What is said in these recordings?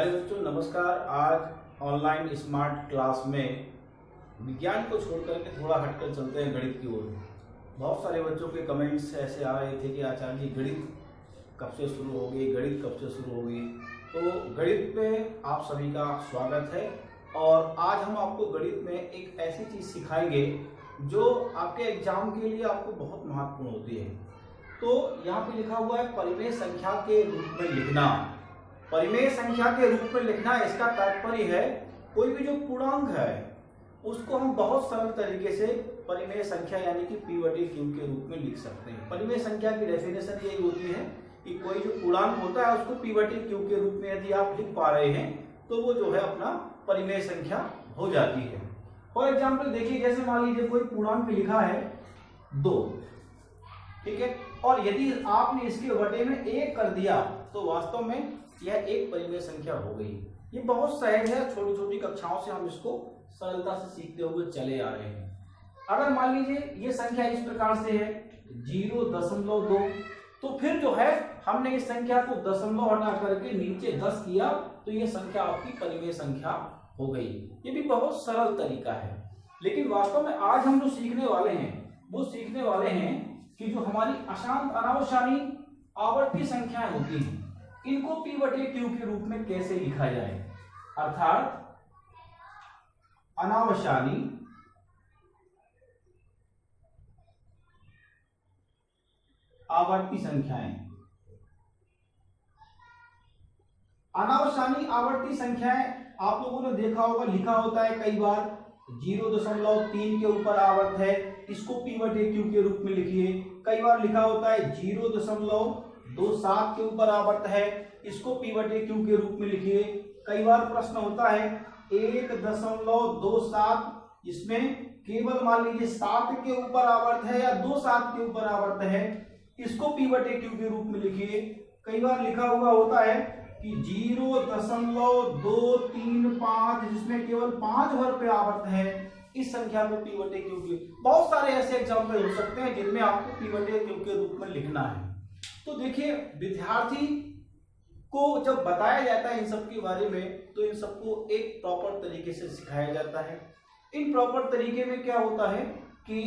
प्यारे बच्चों नमस्कार। आज ऑनलाइन स्मार्ट क्लास में विज्ञान को छोड़ करके थोड़ा हटकर चलते हैं गणित की ओर। बहुत सारे बच्चों के कमेंट्स ऐसे आ रहे थे कि आचार्य जी गणित कब से शुरू होगी, गणित कब से शुरू होगी। तो गणित में आप सभी का स्वागत है और आज हम आपको गणित में एक ऐसी चीज़ सिखाएंगे जो आपके एग्जाम के लिए आपको बहुत महत्वपूर्ण होती है। तो यहाँ पे लिखा हुआ है परिमेय संख्या के रूप में लिखना। परिमेय संख्या के रूप में लिखना, इसका तात्पर्य है कोई भी जो पूर्णांक है उसको हम बहुत सरल तरीके से परिमेय संख्या यानी कि p/q के रूप में लिख सकते हैं। परिमेय संख्या की डेफिनेशन यही होती है कि कोई जो पूर्णांक होता है उसको p/q के रूप में यदि आप लिख पा रहे हैं तो वो जो है अपना परिमेय संख्या हो जाती है। फॉर एग्जाम्पल देखिए, जैसे मान लीजिए कोई पूर्णांक लिखा है 2, ठीक है, और यदि आपने इसके बटे में 1 कर दिया तो वास्तव में यह एक परिमेय संख्या हो गई। ये बहुत सहज है, छोटी छोटी कक्षाओं से हम इसको सरलता से सीखते हुए चले आ रहे हैं। अगर मान लीजिए ये संख्या इस प्रकार से है 0.2, तो फिर जो है हमने इस संख्या को दशमलव हटा करके नीचे 10 किया तो ये संख्या आपकी परिमेय संख्या हो गई। ये भी बहुत सरल तरीका है, लेकिन वास्तव में आज हम जो सीखने वाले हैं वो सीखने वाले हैं कि जो हमारी अशांत अनावशानी आवर्ती संख्याएं होती हैं इनको p/q के रूप में कैसे लिखा जाए। अर्थात अनावशानी आवर्ती संख्याएं, अनावशानी आवर्ती संख्याएं आप लोगों ने देखा होगा, लिखा होता है कई बार 0.3 के ऊपर आवर्त है, इसको p/q के रूप में लिखिए। कई बार लिखा होता है 0.27 के ऊपर आवर्त है, इसको p/q के रूप में लिखिए। कई बार प्रश्न होता है 1.27, इसमें केवल मान लीजिए 7 के ऊपर आवर्त है या 2.7 के ऊपर आवर्त है, इसको p/q के रूप में लिखिए। कई बार लिखा हुआ होता है कि 0.235 जिसमें केवल 5 भर पे आवर्त है, इस संख्या को p/q के। बहुत सारे ऐसे एग्जाम्पल हो सकते हैं जिनमें आपको p/q के रूप में लिखना है। तो देखिए, विद्यार्थी को जब बताया जाता है इन सब के बारे में तो इन सबको एक प्रॉपर तरीके से सिखाया जाता है। इन प्रॉपर तरीके में क्या होता है कि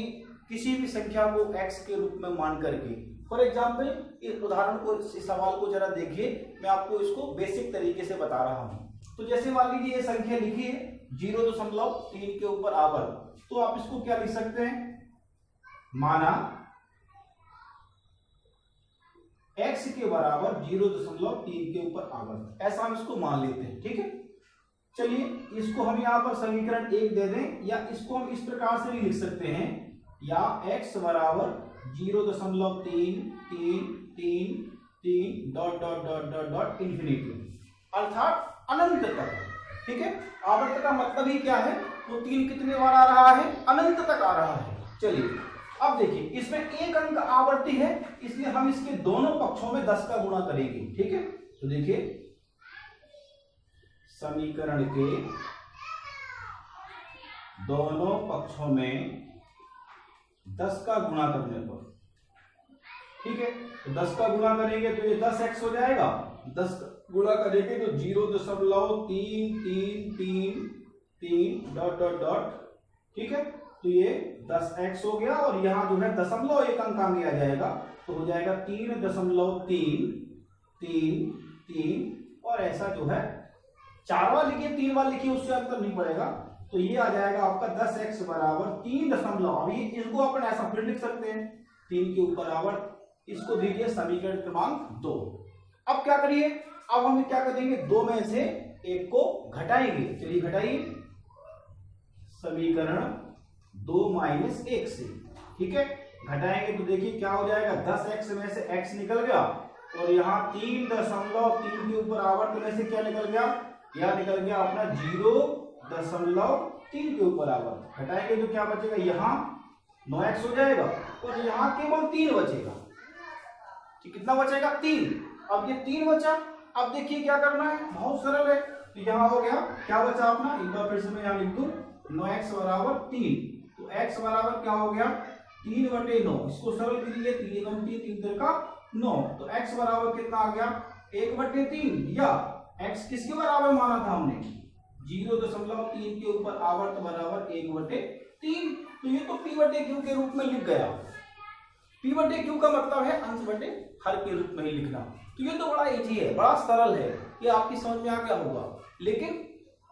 किसी भी संख्या को x के रूप में मान करके, फॉर एग्जाम्पल इस उदाहरण को, इस सवाल को जरा देखिए, मैं आपको इसको बेसिक तरीके से बता रहा हूं। तो जैसे मान लीजिए ये संख्या लिखी है 0.3 के ऊपर आवर्त, तो आप इसको क्या लिख सकते हैं, माना x के बराबर 0.3 के ऊपर आवर्त, ऐसा हम इसको मान लेते हैं। ठीक है, चलिए इसको हम यहाँ पर समीकरण 1 दे दें, या इसको हम इस प्रकार से भी लिख सकते हैं, या x बराबर 0.333 dot dot dot dot dot infinity, अर्थात अनंत तक। ठीक है, आवर्त का मतलब ही क्या है, वो 3 कितने बार आ रहा है, अनंत तक आ रहा है। चलिए अब देखिए, इसमें एक अंक आवर्ती है, इसलिए हम इसके दोनों पक्षों में 10 का गुणा करेंगे। ठीक है, तो देखिए समीकरण के दोनों पक्षों में 10 का गुणा करने पर, ठीक है, तो 10 का गुणा करेंगे तो ये 10x हो जाएगा। 10 का गुणा करेंगे तो 0.3333 डॉट डॉट डॉट, ठीक है, तो ये 10x हो गया, और यहाँ जो है दशमलव एक अंक आगे आ जाएगा तो हो जाएगा 3.333, और ऐसा जो है 4 बार लिखिए, 3 बार लिखिए, उससे अंतर नहीं पड़ेगा। तो ये आ जाएगा आपका 10x बराबर 3 दशमलव, अभी इसको अपन ऐसा फिर लिख सकते हैं 3 के ऊपर आवर्त, इसको दीजिए समीकरण क्रमांक 2। अब क्या करिए, अब हम क्या करेंगे, 2 में से 1 को घटाएंगे। चलिए घटाइए, समीकरण 2 - 1 से, ठीक है, घटाएंगे तो देखिए क्या हो जाएगा, 10x में से x निकल गया, और यहाँ 3.3 के ऊपर आवर्त में से क्या निकल गया, यह निकल गया अपना 0.3 के ऊपर आवर्त। घटाएंगे तो क्या बचेगा, यहाँ 9x हो जाएगा, और यहाँ केवल 3 बचेगा। कितना बचेगा, 3। अब ये 3 बचा, अब देखिए क्या करना है, बहुत सरल है। तो यहाँ हो गया, क्या बचा अपना, एक बार फिर से मैं यहाँ लिख दूं, 9x बराबर 3, तो x बराबर क्या हो गया, 3/9, इसको सरल कीजिए, 3 3 3 का 9, तो x बराबर कितना आ गया, 1/3, या x किसके बराबर माना था हमने, 0.3 के ऊपर आवर्त बराबर 1/3। तो ये तो p/q के रूप में लिख गया। p/q का मतलब है अंश बटे हर के रूप में ही लिखना। तो ये तो बड़ा इजी है, बड़ा सरल है, ये आपकी समझ में आ गया होगा। लेकिन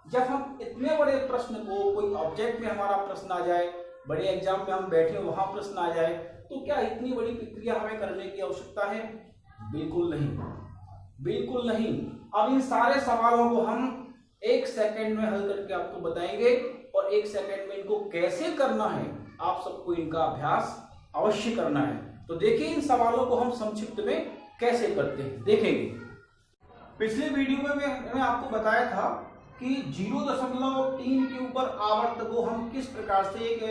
जब हम इतने बड़े प्रश्न को, कोई ऑब्जेक्ट में हमारा प्रश्न आ जाए, बड़े एग्जाम में हम बैठे वहां प्रश्न आ जाए, तो क्या इतनी बड़ी प्रक्रिया हमें करने की आवश्यकता है? बिल्कुल नहीं, बिल्कुल नहीं। अब इन सारे सवालों को हम 1 सेकंड में हल करके आपको बताएंगे, और 1 सेकंड में इनको कैसे करना है आप सबको इनका अभ्यास अवश्य करना है। तो देखिए इन सवालों को हम संक्षिप्त में कैसे करते हैं, देखेंगे। पिछले वीडियो में मैंने आपको बताया था कि 0.3 के ऊपर आवर्त को हम किस प्रकार से एक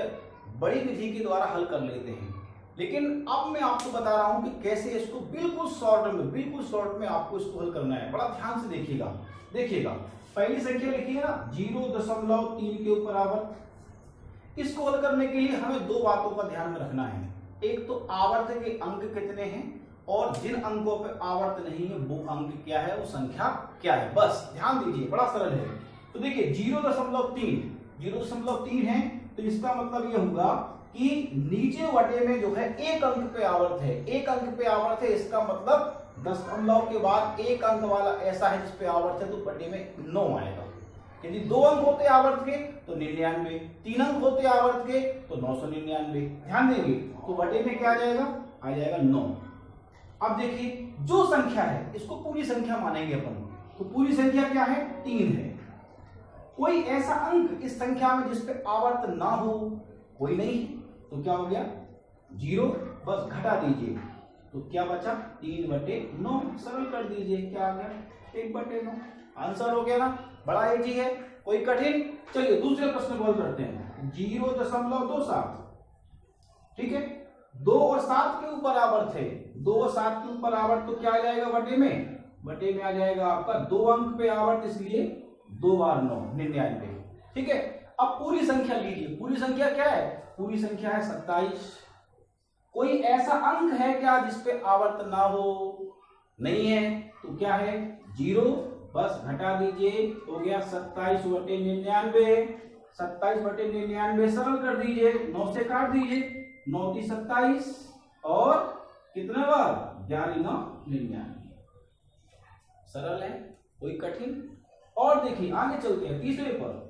बड़ी विधि के द्वारा हल कर लेते हैं। लेकिन अब मैं आपको बता रहा हूं कि कैसे इसको बिल्कुल शॉर्ट में आपको इसको हल करना है। बड़ा ध्यान से देखिएगा। पहली संख्या लिखिए ना, 0.3 के ऊपर आवर्त। इसको हल करने के लिए हमें दो बातों का ध्यान में रखना है। एक तो आवर्त के अंक कितने हैं, और जिन अंकों पे आवर्त नहीं है वो अंक क्या है, वो संख्या क्या है, बस ध्यान दीजिए, बड़ा सरल है। तो देखिए 0.3 है, तो इसका मतलब ये होगा कि नीचे वटे में जो है एक अंक पे आवर्त है, एक अंक पे आवर्त है, इसका मतलब दशमलव के बाद एक अंक वाला ऐसा है जिस पे आवर्त है, तो बटे में 9 आएगा। यदि 2 अंक होते आवर्त के तो 99, 3 अंक होते आवर्त के तो 999। ध्यान देंगे, तो बटे में क्या आ जाएगा, 9। अब देखिए जो संख्या है इसको पूरी संख्या मानेंगे अपन, तो पूरी संख्या क्या है, 3 है। कोई ऐसा अंक इस संख्या में जिस पे आवर्त ना हो, कोई नहीं, तो क्या हो गया 0, बस घटा दीजिए, तो क्या बचा 3/9। सरल कर दीजिए, क्या आ गया 1/9। आंसर हो गया ना, बड़ा इजी है, कोई कठिन। चलिए दूसरे प्रश्न को हल करते हैं। 0.27, ठीक है, 2 और 7 के ऊपर आवर्त है, 2 और 7 के ऊपर आवर्त, तो क्या आ जाएगा बटे में आ जाएगा आपका 2 अंक पे आवर्त, इसलिए 2 बार 9, 99। ठीक है, अब पूरी संख्या लीजिए। पूरी संख्या क्या है, पूरी संख्या है 27। कोई ऐसा अंक है क्या जिस पे आवर्त ना हो, नहीं है, तो क्या है 0, बस घटा दीजिए, हो गया 27/99। 27/99 सरल कर दीजिए, 9 से काट दीजिए, 9 की 27, और कितने बार 11 9 99। सरल है, कोई कठिन। और देखिए आगे चलते हैं तीसरे पर।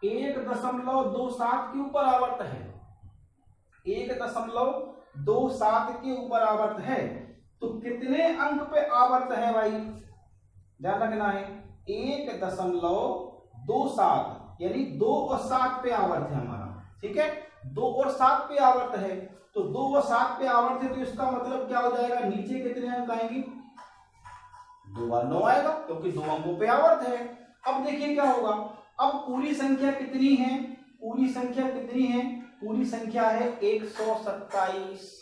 1.27 के ऊपर आवर्त है, 1.27 के ऊपर आवर्त है, तो कितने अंक पे आवर्त है भाई, ध्यान रखना है। 1.27 यानी 2 और 7 पे आवर्त है हमारा, ठीक है, 2 और 7 पे आवर्त है, तो 2 और 7 पे आवर्त है, तो इसका मतलब क्या हो जाएगा, नीचे कितने अंक आएंगे, 2 बार 9 आएगा, क्योंकि 2 अंकों पे आवर्त है। अब देखिए क्या होगा, अब पूरी संख्या कितनी है, पूरी संख्या है 127।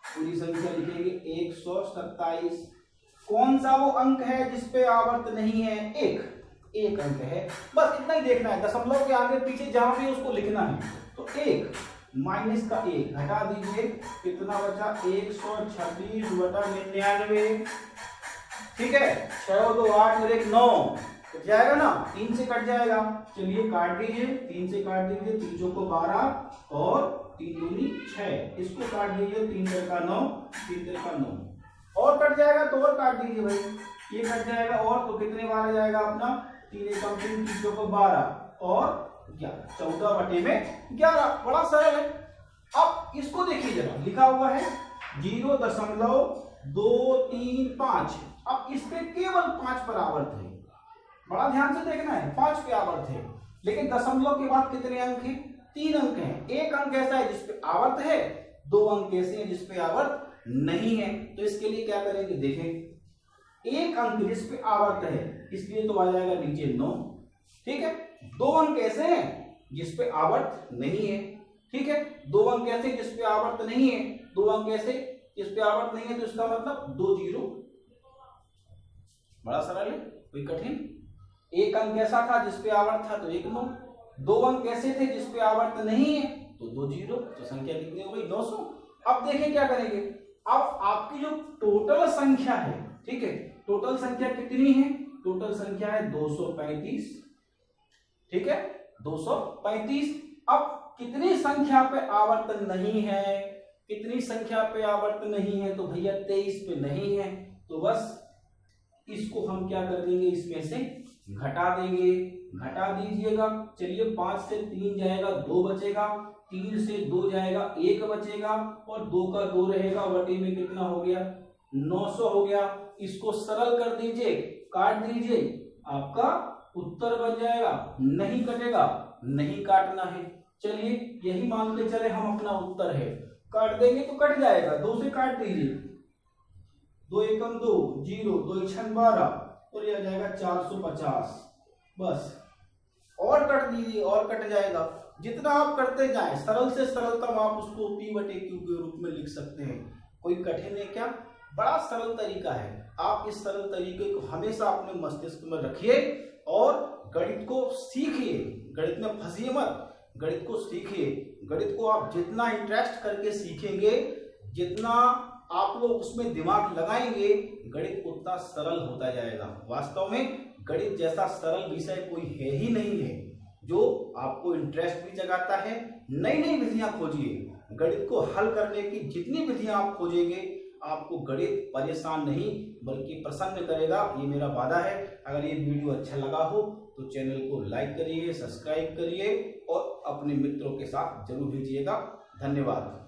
पूरी संख्या लिखेंगे 127। कौन सा वो अंक है जिसपे आवर्त नहीं है, एक अंक है, बस इतना ही देखना है। दशमलव के आगे पीछे जहां भी उसको लिखना है, तो 1 माइनस का 1 घटा दीजिए, कितना बचा 126/99। ठीक है, 6 2 8 और 1 9, कट जाएगा ना, 3 से कट जाएगा। चलिए काट दीजिए, 3 से काट दीजिए, 3 चौको 12 और 3 दूनी 6, इसको काट दीजिए, 3 3 का 9, 3 3 का 9, और कट जाएगा तो और काट दीजिए भाई, ये कट जाएगा, और तो कितने बार आ जाएगा अपना 3 1 3 3 चौको 12 और 11, 14/11। बड़ा सरल है। अब इसको देखिए जरा, लिखा हुआ है 0.235। अब इस पे केवल 5 पर आवर्त है, बड़ा ध्यान से देखना है, 5 पे आवर्त है, लेकिन दशमलव के बाद कितने अंक हैं, 3 अंक हैं। एक अंक ऐसा है जिसपे आवर्त है, 2 अंक ऐसे हैं जिसपे आवर्त नहीं है। तो इसके लिए क्या करेंगे, देखें, एक अंक जिसपे आवर्त है, इसलिए तो आ जाएगा नीचे 9, ठीक है। 2 अंक ऐसे हैं जिसपे आवर्त नहीं है, ठीक है, 2 अंक ऐसे जिसपे आवर्त नहीं है, 2 अंक ऐसे जिसपे आवर्त नहीं है, तो इसका मतलब 2 0। बड़ा सरल है, कोई कठिन। एक अंक ऐसा था जिसपे आवर्त था, तो 1 9। 2 अंक ऐसे थे जिसपे आवर्त नहीं है, तो 2 0। तो संख्या कितनी हो गई, 900। अब देखें क्या करेंगे, अब आपकी जो टोटल संख्या है, ठीक है, टोटल संख्या कितनी है, टोटल संख्या है 235, ठीक है 235। अब कितनी संख्या पे आवर्तन नहीं है, कितनी संख्या पे आवर्तन नहीं है, तो भैया 23 पे नहीं है, तो बस इसको हम क्या कर देंगे, इसमें से घटा देंगे, घटा दीजिएगा। चलिए 5 से 3 जाएगा 2 बचेगा, 3 से 2 जाएगा 1 बचेगा, और 2 का 2 रहेगा, वटी में कितना हो गया 900 हो गया। इसको सरल कर दीजिए, काट दीजिए, आपका उत्तर बन जाएगा। नहीं कटेगा, नहीं काटना है। चलिए यही मान के चले हम अपना उत्तर है, काट देंगे तो कट जाएगा, 2 से काट दीजिए, 2 एकम 2, 0, 2 छन 12, और यह जाएगा 450। बस और कट दीजिए, और कट जाएगा। जितना आप करते जाएं, सरल से सरलतम आप उसको P/Q के रूप में लिख सकते हैं। कोई कठिन है क्या, बड़ा सरल तरीका है। आप इस सरल तरीके को हमेशा अपने मस्तिष्क में रखिए और गणित को सीखिए। गणित में फंसिए मत, गणित को सीखिए। गणित को आप जितना इंटरेस्ट करके सीखेंगे, जितना आप लोग उसमें दिमाग लगाएंगे, गणित उतना सरल होता जाएगा। वास्तव में गणित जैसा सरल विषय कोई है ही नहीं है, जो आपको इंटरेस्ट भी जगाता है। नई नई विधियां खोजिए। गणित को हल करने की जितनी विधियां आप खोजेंगे, आपको गणित परेशान नहीं बल्कि प्रसन्न करेगा, ये मेरा वादा है। अगर ये वीडियो अच्छा लगा हो तो चैनल को लाइक करिए, सब्सक्राइब करिए और अपने मित्रों के साथ जरूर भेजिएगा। धन्यवाद।